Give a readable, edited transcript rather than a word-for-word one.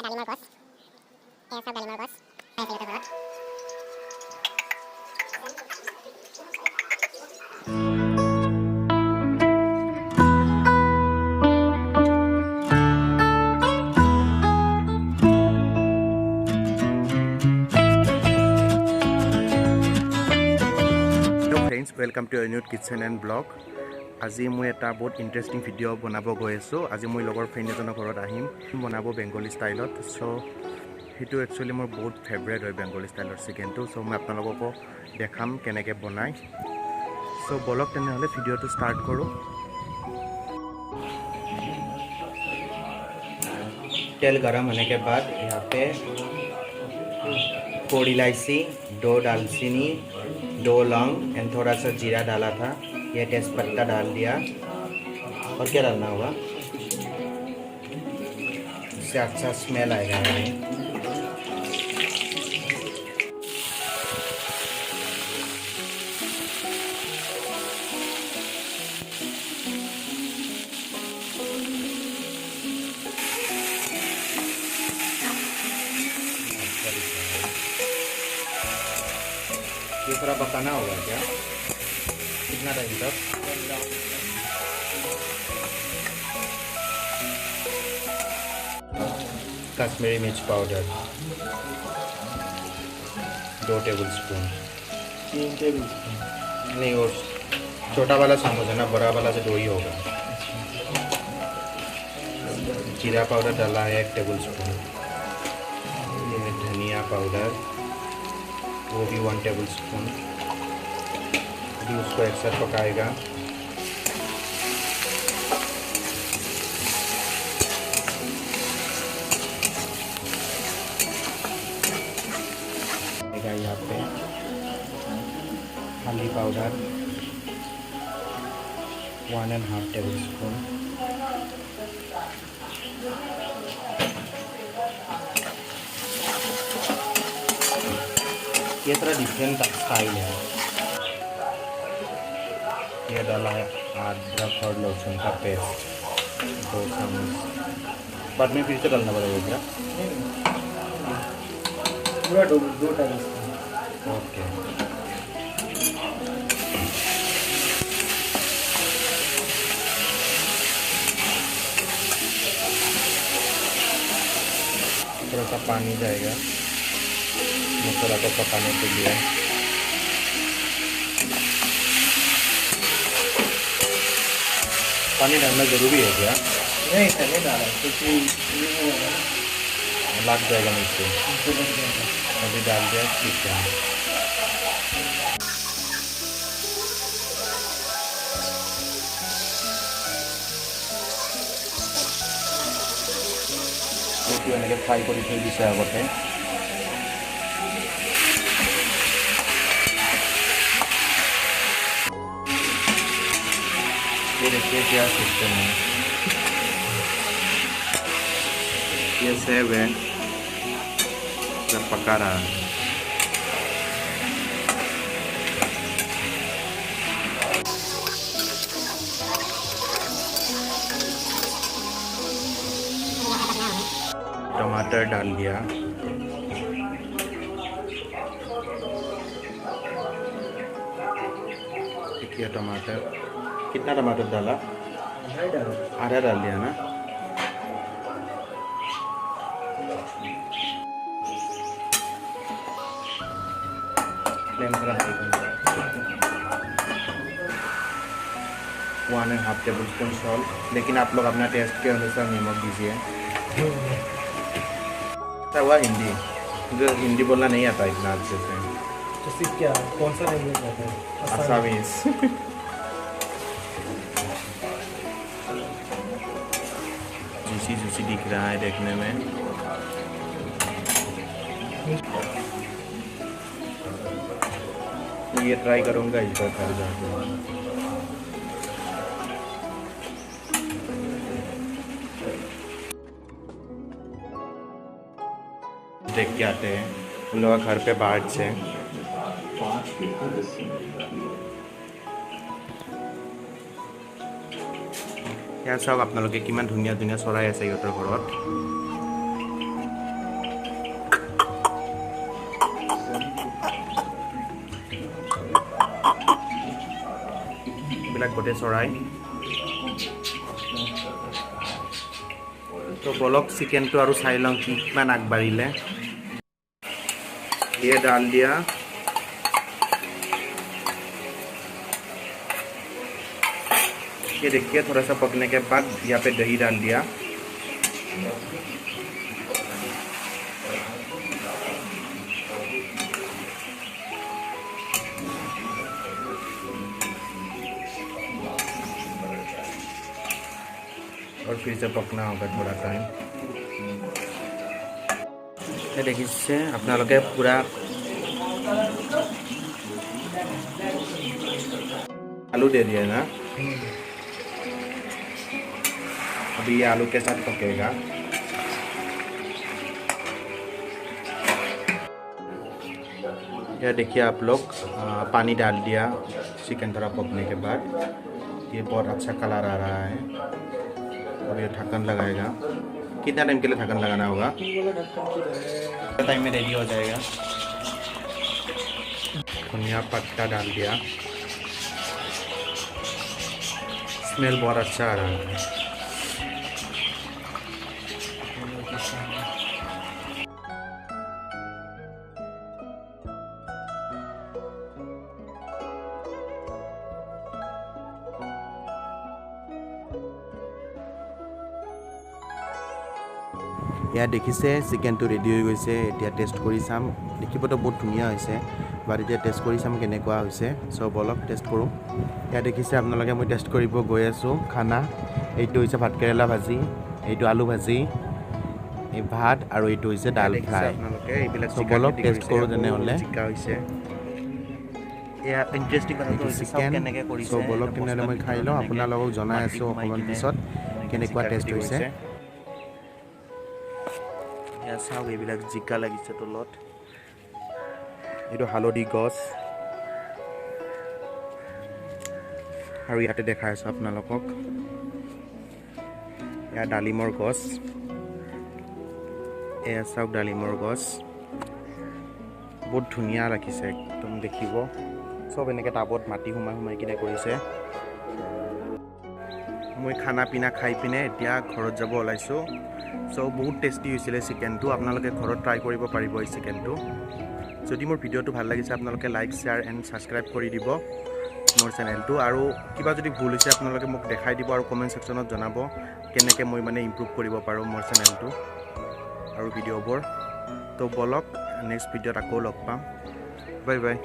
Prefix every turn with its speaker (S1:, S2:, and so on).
S1: ডালিমৰ গছ এয়া সব ডালিমৰ গছ আছে সিহঁতৰ ঘৰত
S2: वेलकम टू एन्यूट किचन एंड ब्लॉग। আজি মই এটা বহুত ইন্টাৰেষ্টিং ভিডিঅ' বনাব গৈ আছোঁ। আজি মই লগৰ ফ্ৰেণ্ড এজনৰ ঘৰত আহিম বনাব বেংগলী ষ্টাইলত। চ' সেইটো একচুৱেলি মোৰ বহুত ফেভৰেট হয় বেংগলী ষ্টাইলৰ চিকেনটো। চ' মই আপোনালোককো দেখাম কেনেকৈ বনায়। চ' বলক তেনেহ'লে ভিডিঅ'টো ষ্টাৰ্ট কৰোঁ। तेल गरम होने के बाद यहाँ पे 4 इलायची, 2 दालचीनी, 2 लौंग एंड थोड़ा सा जीरा डाला था। ये तेज़पत्ता डाल दिया और क्या डालना होगा, इससे अच्छा स्मेल आएगा। ये थोड़ा पकाना होगा क्या, कितना टाइम तक? कश्मीरी मिर्च powder 2 table spoon,
S3: 3 table spoon
S2: नहीं, और छोटा वाला चम्मच है ना, बड़ा वाला से 2 ही होगा। जीरा पाउडर डाला है 1 टेबल स्पून। ये धनिया पाउडर वो भी 1 टेबल स्पून। अभी उसको एक साथ पकाएगा। यहाँ पे हल्दी पाउडर 1.5 टेबल स्पून। ये थोड़ा डिफरेंट स्टाइल है। ये डाला है अदरक और लहसुन का पेस्ट 2 चम्मच। बाद में फिर से डालना पड़ेगा क्या?
S3: पूरा 2 टेबल स्पून।
S2: ओके, थोड़ा सा पानी जाएगा मसाला को पकाने के लिए। पानी डालना ज़रूरी है क्या?
S3: नहीं पहले डाला क्योंकि
S2: लग जाएगा नीचे। अभी डाल दिया, ठीक है। फ्राई कर थी दिसे आगते। ये देखिए क्या सिस्टम है, ये सेव है जब पका रहा है। टमाटर डाल दिया, देखिए टमाटर। कितना टमाटर डाला? आधा डाल दिया ना। फ्लेम थोड़ा हाई कर 1.5 टेबल स्पून सॉल्ट, लेकिन आप लोग अपना टेस्ट के अनुसार नमक दीजिए। हुआ हिंदी, मुझे हिंदी बोलना नहीं आता इतना अच्छे से।
S3: तो सीख क्या, कौन सा लैंग्वेज आता है?
S2: असमीज। जूसी जूसी दिख रहा है देखने में। ये ट्राई करूँगा इस बार घर जाके। देख के आते हैं उन लोग घर पे बाहर से। ইয়াৰ চাওক আপোনালোকে কিমান ধুনীয়া ধুনীয়া চৰাই আছে ইহঁতৰ ঘৰত। এইবিলাক গোটেই চৰাই তো বলক চিকেনটো আৰু চাই লওঁ কিমান আগবাঢ়িলে ये डाल दिया ये देखिए थोड़ा सा पकने के बाद यहाँ पे दही डाल दिया और फिर से पकना होगा थोड़ा टाइम देखिए आपनालोके पूरा आलू दे दिया ना अभी ये आलू के साथ पकेगा यह देखिए आप लोग पानी डाल दिया चिकन थोड़ा पकने के बाद ये बहुत अच्छा कलर आ रहा है और ये ढक्कन लगाएगा कितना टाइम के लिए ढक्कन लगाना होगा टाइम में रेडी हो जाएगा धनिया पत्ता डाल दिया स्मेल बहुत अच्छा आ रहा है ইয়াত দেখিছে চিকেনটো ৰেডি হৈ গৈছে এতিয়া টেষ্ট কৰি চাম দেখিবতো বহুত ধুনীয়া হৈছে বাট এতিয়া টেষ্ট কৰি চাম কেনেকুৱা হৈছে সব বলক টেষ্ট কৰোঁ ইয়াত দেখিছে আপোনালোকে মই টেষ্ট কৰিব গৈ আছোঁ খানা এইটো হৈছে ভাত কেৰেলা ভাজি এইটো আলু ভাজি এই ভাত আৰু এইটো হৈছে ডাল ফ্ৰাই আপোনালোকে এইবিলাক সব বলক টেষ্ট কৰোঁ তেনেহ'লে চিকা হৈছে এয়া ইণ্টাৰেষ্টিং কথা হৈছে চিকেন কেনেকৈ কৰিছে সব বলক তেনেহ'লে মই খাই লওঁ আপোনালোকক জনাই আছোঁ অকণমান পিছত কেনেকুৱা টেষ্ট হৈছে চাওক এইবিলাক জিকা লাগিছে তলত এইটো হালধি গছ আৰু ইয়াতে দেখাই আছোঁ আপোনালোকক এয়া ডালিমৰ গছ এয়া চাওক ডালিমৰ গছ বহুত ধুনীয়া লাগিছে একদম দেখিব চব এনেকৈ টাবত মাটি সোমাই কিনে কৰিছে মই খানা পিনা খাই পিনে এতিয়া ঘৰত যাব ওলাইছোঁ সো বহুত টেষ্টি হৈছিলে চিকেনটো আপোনালোকে ঘৰত ট্ৰাই কৰিব পাৰিব এই চিকেনটো যদি মোৰ ভিডিঅ'টো ভাল লাগিছে আপোনালোকে লাইক শ্বেয়াৰ এণ্ড ছাবস্ক্ৰাইব কৰি দিব মোৰ চেনেলটো আৰু কিবা যদি ভুল হৈছে আপোনালোকে মোক দেখাই দিব আৰু কমেণ্ট ছেকশ্যনত জনাব কেনেকৈ মই মানে ইমপ্ৰুভ কৰিব পাৰোঁ মোৰ চেনেলটো আৰু ভিডিঅ'বোৰ তো বলক নেক্সট ভিডিঅ'ত আকৌ লগ পাম বাই বাই